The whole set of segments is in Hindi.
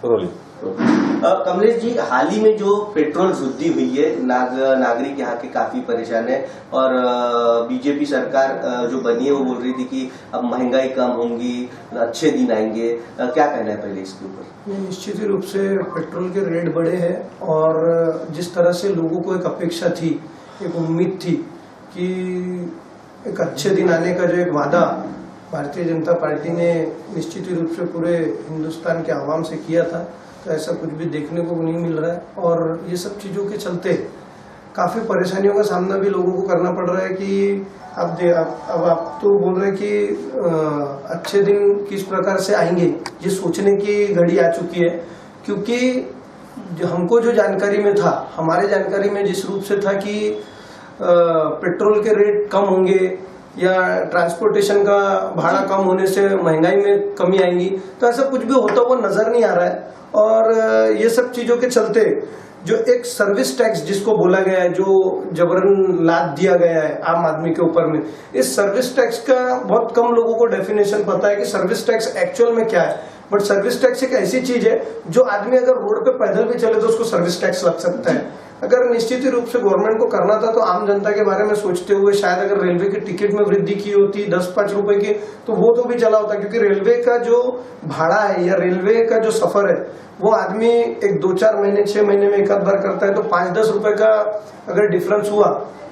कमलेश जी, हाल ही में जो पेट्रोल वृद्धि हुई है, नागरिक यहाँ के काफी परेशान है और बीजेपी सरकार जो बनी है वो बोल रही थी कि अब महंगाई कम होंगी, अच्छे दिन आएंगे, क्या कहना है पहले इसके ऊपर? निश्चित रूप से पेट्रोल के रेट बढ़े हैं और जिस तरह से लोगों को एक अपेक्षा थी, एक उम्मीद थी कि एक अच्छे दिन आने का जो एक वादा भारतीय जनता पार्टी ने निश्चित रूप से पूरे हिंदुस्तान के आवाम से किया था, तो ऐसा कुछ भी देखने को नहीं मिल रहा है। और ये सब चीज़ों के चलते काफ़ी परेशानियों का सामना भी लोगों को करना पड़ रहा है कि अब आप तो बोल रहे हैं कि अच्छे दिन किस प्रकार से आएंगे, ये सोचने की घड़ी आ चुकी है। क्योंकि हमको जो जानकारी में था, हमारे जानकारी में जिस रूप से था कि पेट्रोल के रेट कम होंगे या ट्रांसपोर्टेशन का भाड़ा कम होने से महंगाई में कमी आएगी, तो ऐसा कुछ भी होता हुआ नजर नहीं आ रहा है। और ये सब चीजों के चलते जो एक सर्विस टैक्स जिसको बोला गया है, जो जबरन लाद दिया गया है आम आदमी के ऊपर में, इस सर्विस टैक्स का बहुत कम लोगों को डेफिनेशन पता है कि सर्विस टैक्स एक्चुअल में क्या है। बट सर्विस टैक्स एक ऐसी चीज है जो आदमी अगर रोड पे पैदल भी चले तो उसको सर्विस टैक्स लग सकता है। अगर निश्चित रूप से गवर्नमेंट को करना था तो आम जनता के बारे में सोचते हुए शायद अगर रेलवे की टिकट में वृद्धि की होती 10-5 रुपए की, तो वो तो भी चला होता। क्योंकि रेलवे का जो भाड़ा है या रेलवे का जो सफर है वो आदमी एक 2-4 महीने 6 महीने में एक आध बार करता है, तो 5-10 रुपए का अगर डिफरेंस हुआ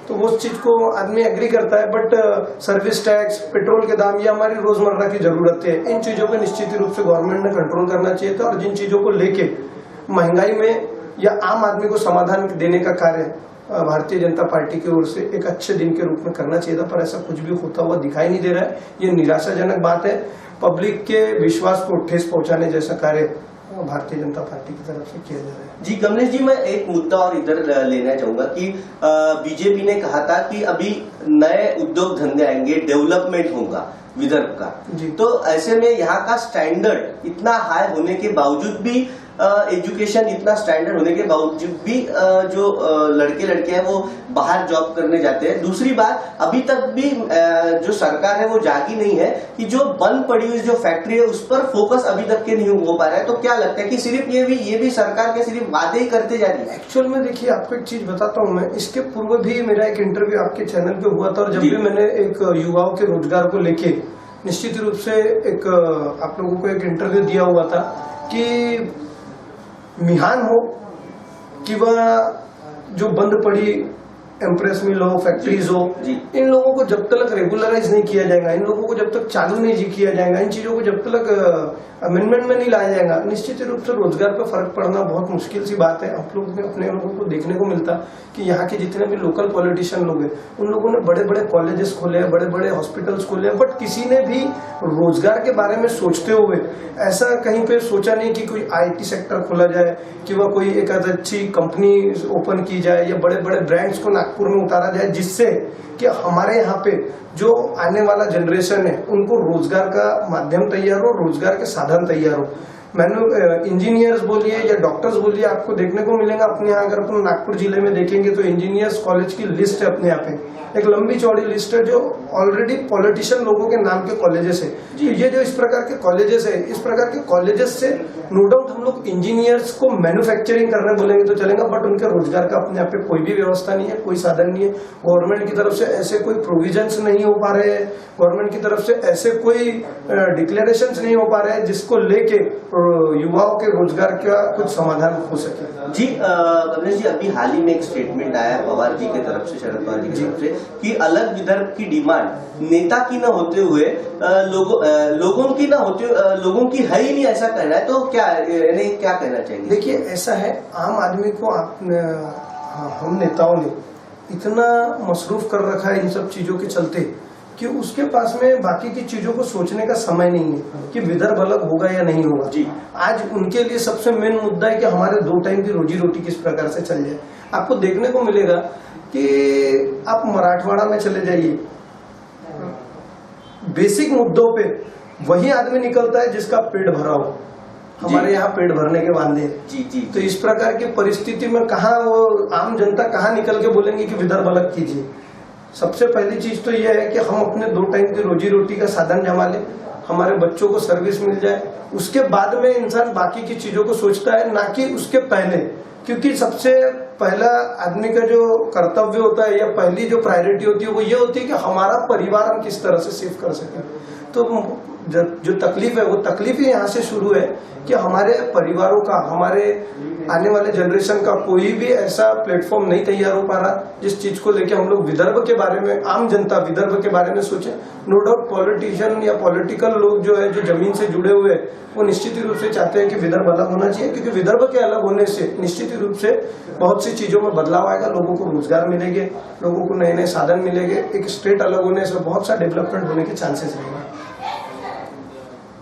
तो वो चीज को आदमी एग्री करता है। बट सर्विस टैक्स, पेट्रोल के दाम, ये हमारी रोजमर्रा की जरूरत है। इन चीजों पे निश्चित रूप से गवर्नमेंट ने कंट्रोल करना चाहिए था और जिन चीजों को लेके महंगाई में या आम आदमी को समाधान देने का कार्य भारतीय जनता पार्टी की ओर से एक अच्छे दिन के रूप में करना चाहिए था, पर ऐसा कुछ भी होता हुआ दिखाई नहीं दे रहा है। ये निराशाजनक बात है। पब्लिक के विश्वास को ठेस पहुंचाने जैसा कार्य भारतीय जनता पार्टी की तरफ से किया जा रहा है। जी कमलेश जी, मैं एक मुद्दा और इधर लेना चाहूंगा कि बीजेपी ने कहा था कि अभी नए उद्योग धंधे आएंगे, डेवलपमेंट होगा विदर्भ का, तो ऐसे में यहाँ का स्टैंडर्ड इतना हाई होने के बावजूद भी, एजुकेशन इतना स्टैंडर्ड होने के बावजूद भी जो लड़के लड़के हैं वो बाहर जॉब करने जाते हैं। दूसरी बात, अभी तक भी जो सरकार है वो जागी नहीं है कि जो बंद पड़ी हुई जो फैक्ट्री है उस पर फोकस अभी तक के नहीं हो पा रहा है। तो क्या लगता है कि सिर्फ ये भी सरकार के सिर्फ वादे ही करते जा रही है? एक्चुअल में देखिए, आपको एक चीज बताता हूँ मैं, इसके पूर्व भी मेरा एक इंटरव्यू आपके चैनल पे हुआ था और जब भी मैंने एक युवाओं के रोजगार को लेके निश्चित रूप से एक आप लोगों को एक इंटरव्यू दिया हुआ था कि मिहान हो कि वह जो बंद पड़ी एम्प्रेस मिल हो, फैक्ट्रीज हो, इन लोगों को जब तक रेगुलराइज नहीं किया जाएगा, इन लोगों को जब तक चालू नहीं किया जाएगा, इन चीजों को जब तक अमेंडमेंट में नहीं लाया जाएगा, निश्चित रूप से रोजगार पर फर्क पड़ना बहुत मुश्किल सी बात है। आप लोग अपने लोगों को देखने को मिलता कि यहाँ के जितने भी लोकल पॉलिटिशियन लोग हैं उन लोगों ने बड़े बड़े कॉलेजेस खोले हैं, बड़े बड़े हॉस्पिटल्स खोले हैं, बट किसी ने भी रोजगार के बारे में सोचते हुए ऐसा कहीं पे सोचा नहीं कि कोई IT सेक्टर खोला जाए, कि वह कोई एक अच्छी कंपनी ओपन की जाए या बड़े बड़े ब्रांड्स को नागपुर में उतारा जाए, जिससे कि हमारे यहाँ पे जो आने वाला जनरेशन है उनको रोजगार का माध्यम तैयार हो, रोजगार के साधन तैयार हो। इंजीनियर्स बोलिए या डॉक्टर्स बोलिए, आपको देखने को मिलेगा अपने यहाँ, अगर अपन नागपुर जिले में देखेंगे तो इंजीनियर्स कॉलेज की लिस्ट है अपने यहाँ पे, एक लंबी चौड़ी लिस्ट है जो ऑलरेडी पॉलिटिशियन लोगों के नाम के कॉलेजेस है। ये जो इस प्रकार के कॉलेजेस है, इस प्रकार के कॉलेजेस से नो डाउट हम लोग इंजीनियर्स को मैन्युफैक्चरिंग करने बोलेंगे तो चलेगा, बट उनके रोजगार का अपने यहाँ पे कोई भी व्यवस्था नहीं है, कोई साधन नहीं है। गवर्नमेंट की तरफ से ऐसे कोई प्रोविजंस नहीं हो पा रहे हैं, गवर्नमेंट की तरफ से ऐसे कोई डिक्लेरेशंस नहीं हो पा रहे हैं जिसको लेके युवाओं के रोजगार का कुछ समाधान हो सके। जी कमलेश जी, अभी हाल ही में एक स्टेटमेंट आया पवार जी की तरफ से, शरद पवार जी की तरफ से, कि अलग विदर्भ की डिमांड नेता की न होते हुए लोगों की न होते, लोगों की है ही नहीं, ऐसा कहना है। तो क्या कहना चाहिए? देखिए, ऐसा है, आम आदमी को हम नेताओं ने इतना मसरूफ कर रखा है इन सब चीजों के चलते कि उसके पास में बाकी की चीजों को सोचने का समय नहीं है कि विदर्भ अलग होगा या नहीं होगा। जी, आज उनके लिए सबसे मेन मुद्दा है कि हमारे 2 टाइम की रोजी रोटी किस प्रकार से चल जाए। आपको देखने को मिलेगा कि आप मराठवाड़ा में चले जाइए, बेसिक मुद्दों पे वही आदमी निकलता है जिसका पेट भरा हो। हमारे यहाँ पेट भरने के वादे हैं। जी। तो इस प्रकार की परिस्थिति में कहाँ वो आम जनता कहाँ निकल के बोलेंगे कि विदर्भ अलग कीजिए। सबसे पहली चीज तो यह है कि हम अपने 2 टाइम की रोजी रोटी का साधन जमा लें, हमारे बच्चों को सर्विस मिल जाए, उसके बाद में इंसान बाकी की चीजों को सोचता है, ना कि उसके पहले। क्योंकि सबसे पहला आदमी का जो कर्तव्य होता है या पहली जो प्रायोरिटी होती है वो ये होती है कि हमारा परिवार हम किस तरह से सेव कर सकें। तो जो तकलीफ है वो तकलीफ ही यहाँ से शुरू है कि हमारे परिवारों का, हमारे आने वाले जनरेशन का कोई भी ऐसा प्लेटफॉर्म नहीं तैयार हो पा रहा जिस चीज को लेके हम लोग विदर्भ के बारे में, आम जनता विदर्भ के बारे में सोचे। नो डाउट पॉलिटिशियन या पॉलिटिकल लोग जो है, जो जमीन से जुड़े हुए हैं, वो निश्चित रूप से चाहते हैं कि विदर्भ अलग होना चाहिए, क्योंकि विदर्भ के अलग होने से निश्चित रूप से बहुत सी चीजों में बदलाव आएगा, लोगों को रोजगार मिलेंगे, लोगों को नए नए साधन मिलेंगे। एक स्टेट अलग होने से बहुत सा डेवलपमेंट होने के चांसेस रहेंगे।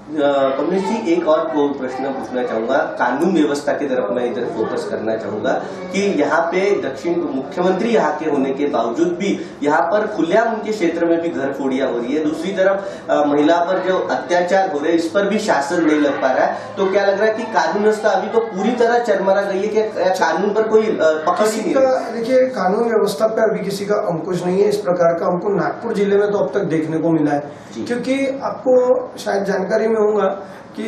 कमलेश जी, एक और प्रश्न पूछना चाहूंगा, कानून व्यवस्था की तरफ मैं इधर फोकस करना चाहूंगा कि यहाँ पे दक्षिण मुख्यमंत्री यहाँ के होने के बावजूद भी यहाँ पर खुलेआम उनके क्षेत्र में भी घर फोड़ियां हो रही है। दूसरी तरफ महिला पर जो अत्याचार हो रहे हैं इस पर भी शासन नहीं लग पा रहा है। तो क्या लग रहा है कि कानून व्यवस्था अभी तो पूरी तरह चरमरा गई है कि कानून पर कोई पकड़ ही नहीं है? देखिए, कानून व्यवस्था पर अभी किसी का अंकुश नहीं है। इस प्रकार का हमको नागपुर जिले में तो अब तक देखने को मिला है, क्योंकि आपको शायद जानकारी में होगा कि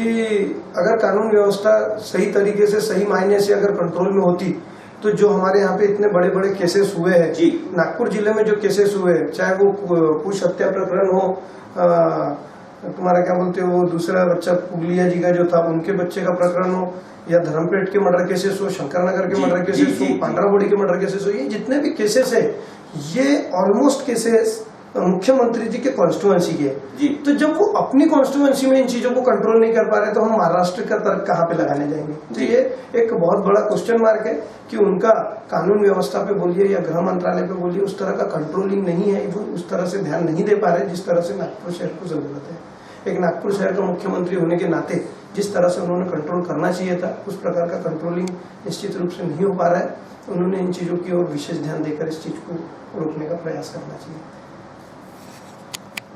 अगर कानून व्यवस्था सही तरीके से, सही मायने से अगर कंट्रोल में होती तो जो हमारे यहाँ पे इतने बड़े बड़े केसेस हुए हैं, नागपुर जिले में जो केसेस हुए, चाहे वो कुछ हत्या प्रकरण हो, तुम्हारा क्या बोलते हो वो दूसरा बच्चा पुगलिया जी का जो था उनके बच्चे का प्रकरण हो, या धर्मपेट के मर्डर केसेस हो, शंकरनगर के मर्डर केसेस हो, पांड्राबोड़ी के मर्डर केसेस हो, ये जितने भी केसेस है ये ऑलमोस्ट केसेस मुख्यमंत्री जी के कॉन्स्टिट्यूएंसी के। तो जब वो अपनी कॉन्स्टिट्यूएंसी में इन चीजों को कंट्रोल नहीं कर पा रहे तो हम महाराष्ट्र का तर्क कहाँ पे लगाने जाएंगे? तो ये एक बहुत बड़ा क्वेश्चन मार्क है कि उनका कानून व्यवस्था पे बोलिए या गृह मंत्रालय पे बोलिए, उस तरह का कंट्रोलिंग नहीं है, वो उस तरह से ध्यान नहीं दे पा रहे जिस तरह से नागपुर शहर को जरूरत है। एक नागपुर शहर का मुख्यमंत्री होने के नाते जिस तरह से उन्होंने कंट्रोल करना चाहिए था, उस प्रकार का कंट्रोलिंग निश्चित रूप से नहीं हो पा रहा है। उन्होंने इन चीजों की ओर विशेष ध्यान देकर इस चीज को रोकने का प्रयास करना चाहिए।